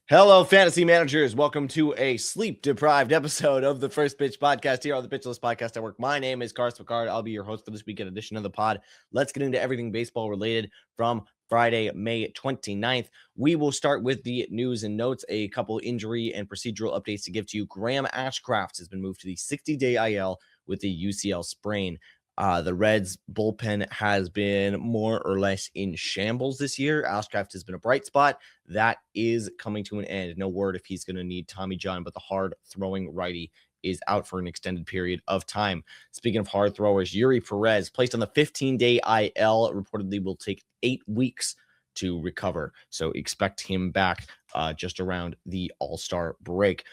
Hello, fantasy managers. Welcome to a sleep-deprived episode of the First Pitch Podcast here on the Pitchless Podcast Network. My name is Carson Picard. I'll be your host for this weekend edition of the pod. Let's get into everything baseball related from Friday, May 29th. We will start with the news and notes, a couple injury and procedural updates to give to you. Graham Ashcraft has been moved to the 60-day IL with a UCL sprain. The Reds bullpen has been more or less in shambles this year. Ashcraft has been a bright spot. That is coming to an end. No word if he's going to need Tommy John, but the hard-throwing righty is out for an extended period of time. Speaking of hard throwers, Yuri Perez, placed on the 15-day IL, reportedly will take 8 weeks to recover. So expect him back just around the All-Star break.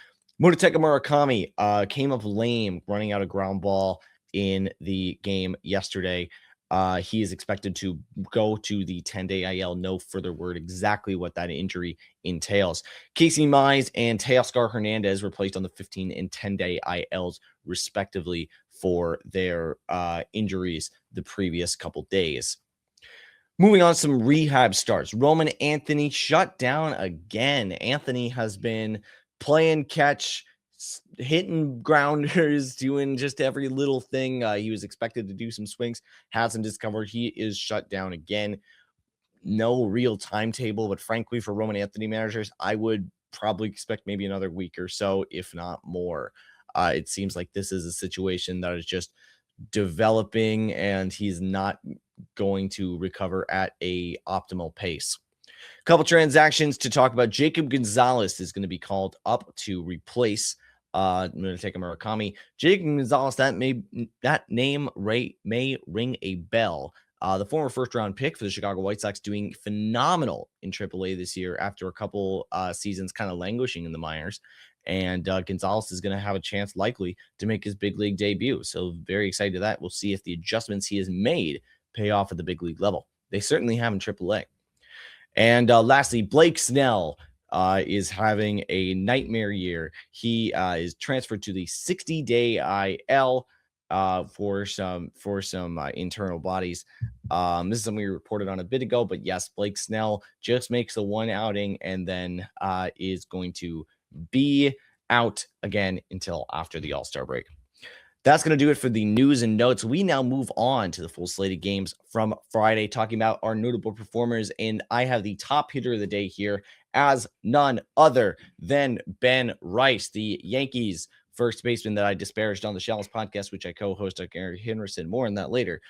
Munetaka Murakami came up lame, running out a ground ball in the game yesterday. He is expected to go to the 10-day IL. No further word exactly what that injury entails. Casey Mize and Teoscar Hernandez were placed on the 15 and 10-day ILs, respectively, for their injuries the previous couple days. Moving on, some rehab starts. Roman Anthony shut down again. Anthony has been playing catch, hitting grounders, doing just every little thing. He was expected to do some swings, hasn't discovered. He is shut down again. No real timetable, but frankly, for Roman Anthony managers, I would probably expect maybe another week or so, if not more. It seems like this is a situation that is just developing, and he's not going to recover at a optimal pace. A couple transactions to talk about. Jacob Gonzalez is going to be called up to replace Munetaka Murakami. Jacob Gonzalez, that name may ring a bell. The former first-round pick for the Chicago White Sox, doing phenomenal in AAA this year after a couple seasons kind of languishing in the minors. And Gonzalez is going to have a chance likely to make his big league debut. So very excited to that. We'll see if the adjustments he has made pay off at the big league level. They certainly have in AAA. And lastly, Blake Snell is having a nightmare year. He is transferred to the 60-day IL for some internal bodies. This is something we reported on a bit ago, but yes, Blake Snell just makes the one outing and then is going to be out again until after the All-Star break. That's going to do it for the news and notes. We now move on to the full slate of games from Friday, talking about our notable performers. And I have the top hitter of the day here as none other than Ben Rice, the Yankees first baseman that I disparaged on the Shallows podcast, which I co-host with Gary Henderson. More on that later.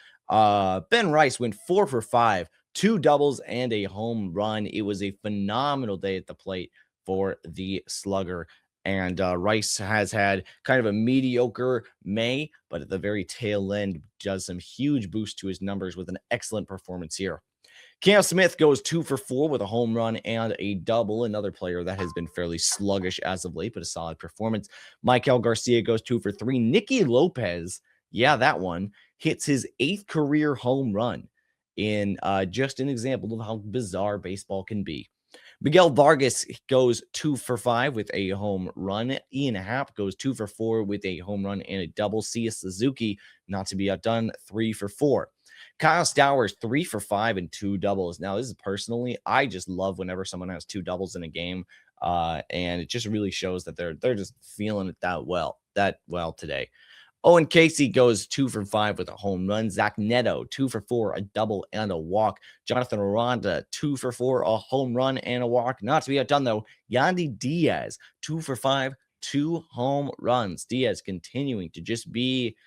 Ben Rice went 4 for 5, 2 doubles and a home run. It was a phenomenal day at the plate for the slugger. And Rice has had kind of a mediocre May, but at the very tail end does some huge boost to his numbers with an excellent performance here. Cam Smith goes 2 for 4 with a home run and a double. Another player that has been fairly sluggish as of late, but a solid performance. Michael Garcia goes 2 for 3. Nicky Lopez, yeah, that one, hits his 8th career home run in just an example of how bizarre baseball can be. Miguel Vargas goes 2 for 5 with a home run. Ian Happ goes 2 for 4 with a home run and a double. Sia Suzuki, not to be outdone, 3 for 4. Kyle Stowers, 3 for 5 and 2 doubles. Now, this is personally, I just love whenever someone has 2 doubles in a game, and it just really shows that they're just feeling it that well today. Owen Casey goes 2 for 5 with a home run. Zach Neto, 2 for 4, a double and a walk. Jonathan Aranda, 2 for 4, a home run and a walk. Not to be outdone, though, Yandy Diaz, 2 for 5, 2 home runs. Diaz continuing to just be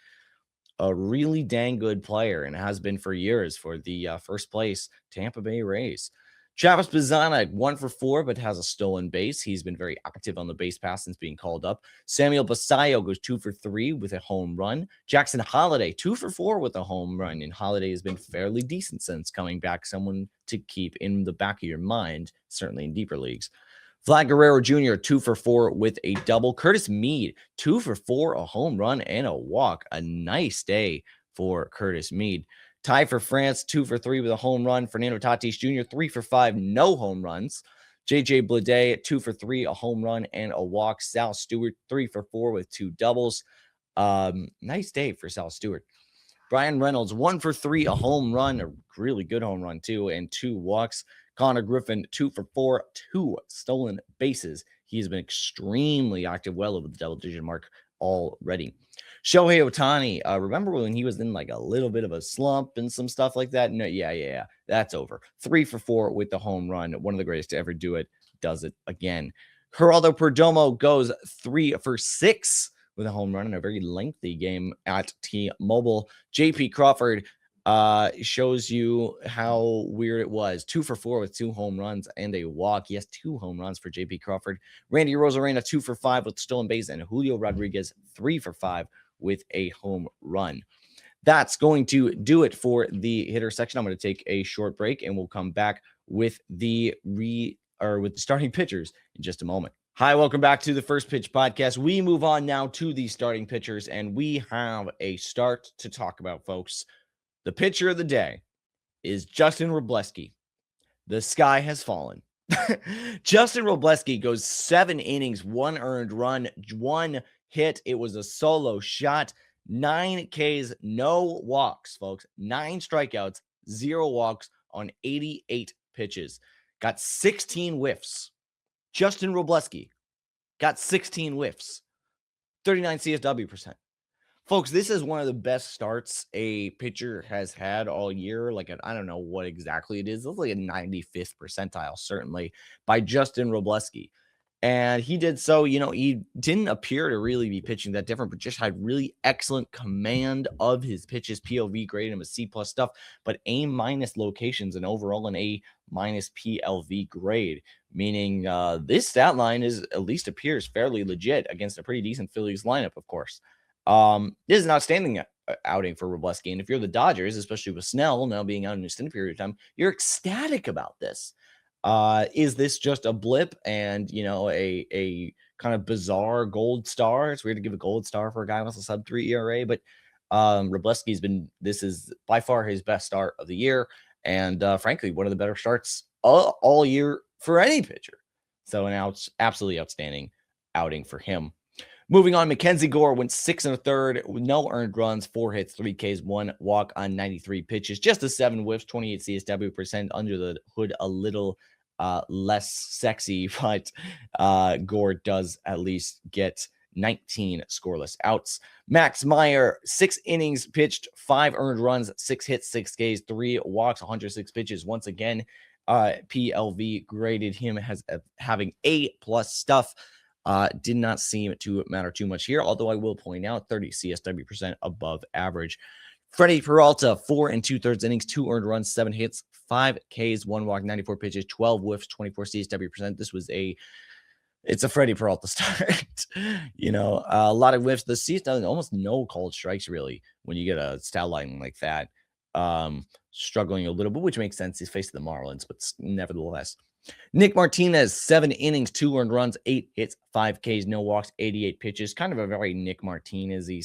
a really dang good player and has been for years for the first place Tampa Bay Rays. Travis Bazzana, 1 for 4, but has a stolen base. He's been very active on the base pass since being called up. Samuel Basayo goes 2 for 3 with a home run. Jackson Holiday, 2 for 4 with a home run. And Holiday has been fairly decent since coming back, someone to keep in the back of your mind, certainly in deeper leagues. Vlad Guerrero Jr., 2 for 4 with a double. Curtis Mead, 2 for 4, a home run and a walk. A nice day for Curtis Mead. Ty for France, 2 for 3 with a home run. Fernando Tatis Jr., 3 for 5, no home runs. JJ Bleday, 2 for 3, a home run and a walk. Sal Stewart, 3 for 4 with 2 doubles. Nice day for Sal Stewart. Brian Reynolds, 1 for 3, a home run, a really good home run too, and 2 walks. Connor Griffin, 2 for 4, 2 stolen bases. He's been extremely active, well over the double-digit mark already. Shohei Ohtani, remember when he was in like a little bit of a slump and some stuff like that? No, yeah, that's over. 3 for 4 with the home run. One of the greatest to ever do it. Does it again. Geraldo Perdomo goes 3 for 6 with a home run in a very lengthy game at T-Mobile. JP Crawford shows you how weird it was. 2 for 4 with 2 home runs and a walk. Yes, 2 home runs for JP Crawford. Randy Rosarena, 2 for 5 with stolen base, and Julio Rodriguez, 3 for 5 with a home run. That's going to do it for the hitter section. I'm going to take a short break, and we'll come back with the starting pitchers in just a moment. Hi, welcome back to the First Pitch Podcast. We move on now to the starting pitchers, and we have a start to talk about, folks. The pitcher of the day is Justin Wrobleski. The sky has fallen. Justin Wrobleski goes 7 innings, 1 earned run, 1 hit. It was a solo shot, 9 Ks, no walks, folks. 9 strikeouts, 0 walks on 88 pitches. Got 16 whiffs. Justin Wrobleski got 16 whiffs, 39 CSW percent. Folks, this is one of the best starts a pitcher has had all year. Like, I don't know what exactly it is. It's like a 95th percentile, certainly, by Justin Wrobleski. And he did so, he didn't appear to really be pitching that different, but just had really excellent command of his pitches. POV graded him a C+ stuff, but A- locations and overall an A- PLV grade, meaning this stat line at least appears fairly legit against a pretty decent Phillies lineup, of course. This is an outstanding outing for Wrobleski. And if you're the Dodgers, especially with Snell now being out in an extended period of time, you're ecstatic about this. Is this just a blip and, a kind of bizarre gold star? It's weird to give a gold star for a guy with a sub-3 ERA, but Wrobleski's this is by far his best start of the year. And frankly, one of the better starts all year for any pitcher. So an absolutely outstanding outing for him. Moving on, Mackenzie Gore went 6 1/3 with no earned runs, 4 hits, 3 Ks, 1 walk on 93 pitches, just a 7 whiffs, 28 CSW percent. Under the hood, a little less sexy, but Gore does at least get 19 scoreless outs. Max Meyer, 6 innings pitched, 5 earned runs, 6 hits, 6 Ks, 3 walks, 106 pitches. Once again, PLV graded him as having A+ stuff. Did not seem to matter too much here, although I will point out 30 CSW percent above average. Freddie Peralta, 4 2/3 innings, 2 earned runs, 7 hits, 5 Ks, 1 walk, 94 pitches, 12 whiffs, 24 CSW percent. This was it's a Freddie Peralta start. A lot of whiffs. The CSW, almost no called strikes really when you get a stat line like that. Struggling a little bit, which makes sense. He's facing the Marlins, but nevertheless. Nick Martinez, 7 innings, 2 earned runs, 8 hits, 5 Ks, no walks, 88 pitches. Kind of a very Nick Martinez-y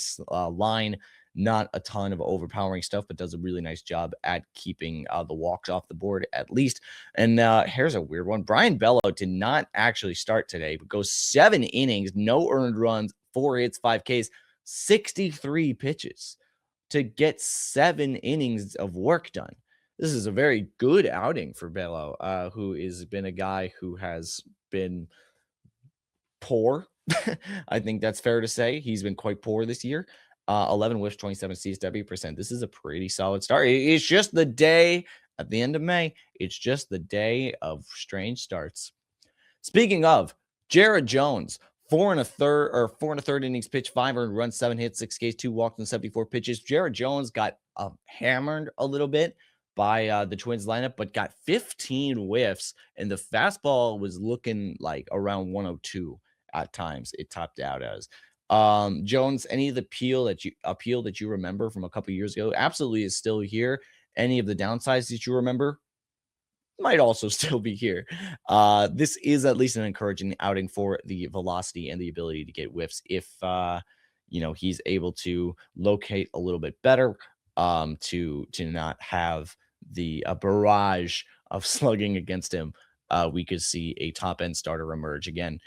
line. Not a ton of overpowering stuff, but does a really nice job at keeping the walks off the board at least. And here's a weird one. Brian Bello did not actually start today, but goes 7 innings, no earned runs, 4 hits, 5 Ks, 63 pitches to get 7 innings of work done. This is a very good outing for Bello, who has been a guy who has been poor. I think that's fair to say. He's been quite poor this year. 11 whiffs, 27 CSW percent. This is a pretty solid start. It's just the day at the end of May. It's just the day of strange starts. Speaking of, Jared Jones, 4 1/3 innings pitched, 5 earned runs, 7 hits, 6 Ks, 2 walks, and 74 pitches. Jared Jones got hammered a little bit by the Twins lineup, but got 15 whiffs, and the fastball was looking like around 102 at times. It topped out as. Jones, any of the appeal that you remember from a couple years ago absolutely is still here. Any of the downsides that you remember might also still be here. This is at least an encouraging outing for the velocity and the ability to get whiffs if he's able to locate a little bit better, to not have the barrage of slugging against him. We could see a top end starter emerge again.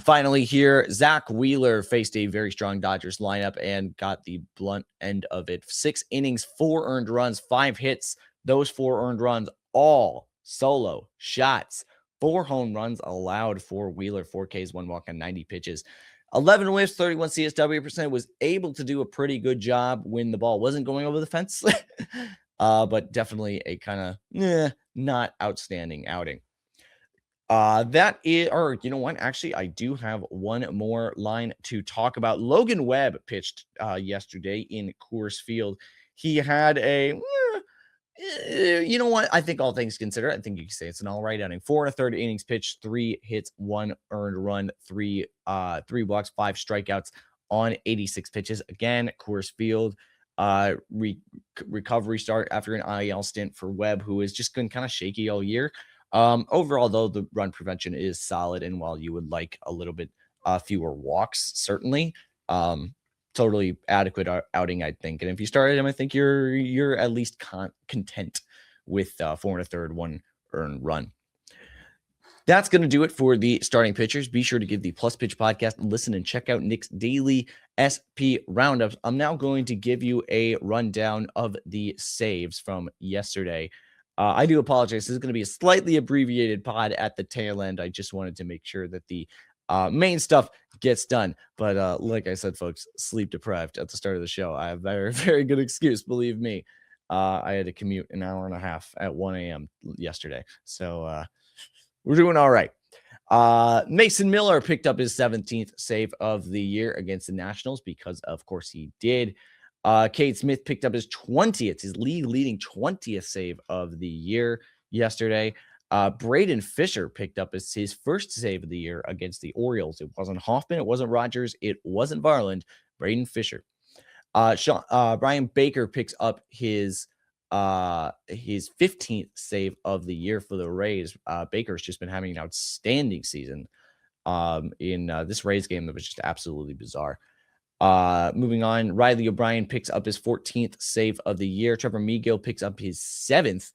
Finally here, Zach Wheeler faced a very strong Dodgers lineup and got the blunt end of it. 6 innings, 4 earned runs, 5 hits. Those 4 earned runs all solo shots, 4 home runs allowed for Wheeler, 4 Ks, 1 walk on 90 pitches. 11 whiffs, 31 CSW percent, was able to do a pretty good job when the ball wasn't going over the fence. But definitely a kind of not outstanding outing. That is, or you know what? Actually, I do have one more line to talk about. Logan Webb pitched yesterday in Coors Field. He had you know what? I think all things considered, I think you can say it's an all right outing. 4 1/3 innings pitched, 3 hits, 1 earned run, 3 walks, 5 strikeouts on 86 pitches. Again, Coors Field. Recovery start after an IL stint for Webb, who has just been kind of shaky all year. Overall, though, the run prevention is solid, and while you would like a little bit fewer walks, certainly, totally adequate outing, I think. And if you started him, I think you're at least content with 4 1/3, 1 earned run. That's going to do it for the starting pitchers. Be sure to give the Plus Pitch podcast a listen and check out Nick's daily SP roundups. I'm now going to give you a rundown of the saves from yesterday. I do apologize. This is going to be a slightly abbreviated pod at the tail end. I just wanted to make sure that the main stuff gets done. But like I said, folks, sleep deprived at the start of the show. I have a very, very good excuse, believe me. I had to commute an hour and a half at 1 a.m. yesterday. So we're doing all right. Mason Miller picked up his 17th save of the year against the Nationals because, of course, he did. Cade Smith picked up his 20th, his league-leading 20th save of the year yesterday. Braden Fisher picked up his first save of the year against the Orioles. It wasn't Hoffman, it wasn't Rogers, it wasn't Varland. Braden Fisher. Brian Baker picks up his 15th save of the year for the Rays. Baker's just been having an outstanding season in this Rays game that was just absolutely bizarre. Moving on, Riley O'Brien picks up his 14th save of the year. Trevor Megill picks up his 7th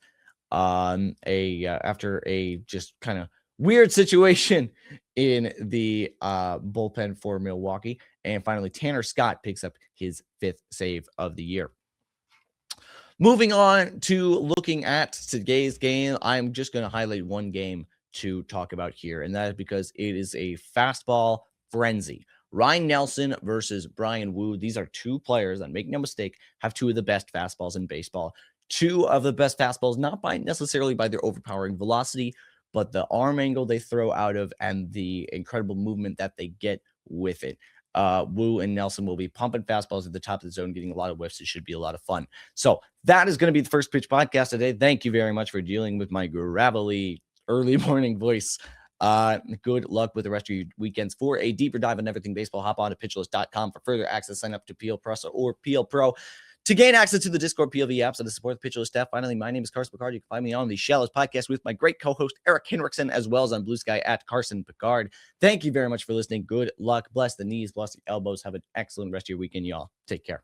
after a just kind of weird situation in the bullpen for Milwaukee. And finally, Tanner Scott picks up his 5th save of the year. Moving on to looking at today's game, I'm just going to highlight one game to talk about here, and that is because it is a fastball frenzy. Ryan Nelson versus Brian Wu. These are two players that, make no mistake, have two of the best fastballs in baseball. Two of the best fastballs, not necessarily by their overpowering velocity, but the arm angle they throw out of and the incredible movement that they get with it. Wu and Nelson will be pumping fastballs at the top of the zone, getting a lot of whiffs. It should be a lot of fun. So that is going to be the First Pitch podcast today. Thank you very much for dealing with my gravelly early morning voice. Good luck with the rest of your weekends. For a deeper dive on everything baseball, hop on to pitchlist.com for further access. Sign up to PL Plus or PL Pro to gain access to the Discord PLV apps and to support the Pitchlist staff. Finally, my name is Carson Picard. You can find me on the Shallows podcast with my great co-host Eric Henriksen, as well as on Blue Sky at Carson Picard. Thank you very much for listening. Good luck. Bless the knees, bless the elbows. Have an excellent rest of your weekend, y'all. Take care.